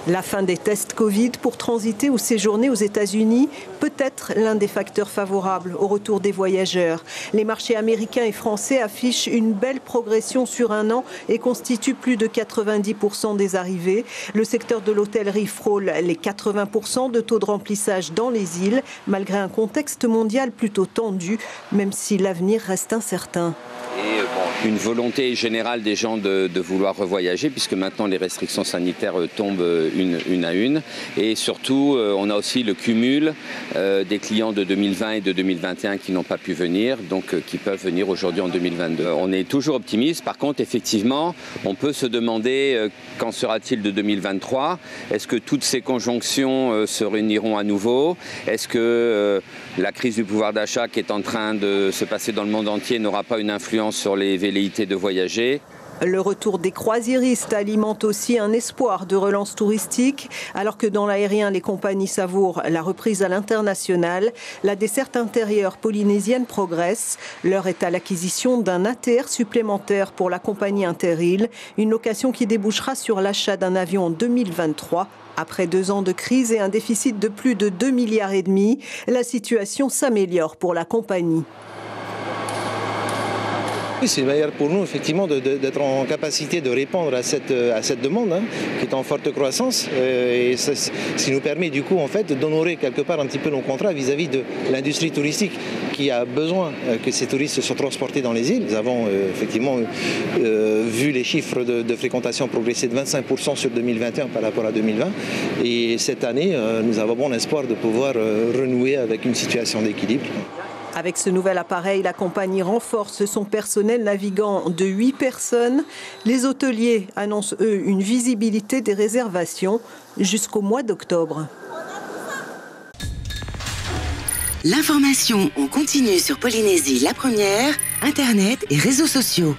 La fin des tests Covid pour transiter ou séjourner aux États-Unis peut être l'un des facteurs favorables au retour des voyageurs. Les marchés américains et français affichent une belle progression sur un an et constituent plus de 90% des arrivées. Le secteur de l'hôtellerie frôle les 80% de taux de remplissage dans les îles, malgré un contexte mondial plutôt tendu, même si l'avenir reste incertain. Une volonté générale des gens de vouloir revoyager, puisque maintenant les restrictions sanitaires tombent une à une. Et surtout, on a aussi le cumul des clients de 2020 et de 2021 qui n'ont pas pu venir, donc qui peuvent venir aujourd'hui en 2022. On est toujours optimiste. Par contre, effectivement, on peut se demander qu'en sera-t-il de 2023 ? Est-ce que toutes ces conjonctions se réuniront à nouveau ? Est-ce que la crise du pouvoir d'achat qui est en train de se passer dans le monde entier n'aura pas une influence sur les velléités de voyager ? Le retour des croisiéristes alimente aussi un espoir de relance touristique. Alors que dans l'aérien, les compagnies savourent la reprise à l'international, la desserte intérieure polynésienne progresse. L'heure est à l'acquisition d'un ATR supplémentaire pour la compagnie Interrail, une location qui débouchera sur l'achat d'un avion en 2023. Après 2 ans de crise et un déficit de plus de 2,5 milliards, la situation s'améliore pour la compagnie. C'est meilleur pour nous, effectivement, d'être en capacité de répondre à cette demande qui est en forte croissance. Et ça, ce qui nous permet, du coup, en fait, d'honorer quelque part un petit peu nos contrats vis-à-vis de l'industrie touristique qui a besoin que ces touristes soient transportés dans les îles. Nous avons effectivement vu les chiffres de fréquentation progresser de 25% sur 2021 par rapport à 2020. Et cette année, nous avons bon espoir de pouvoir renouer avec une situation d'équilibre. Avec ce nouvel appareil, la compagnie renforce son personnel navigant de 8 personnes. Les hôteliers annoncent, eux, une visibilité des réservations jusqu'au mois d'octobre. L'information en continu sur Polynésie la première, Internet et réseaux sociaux.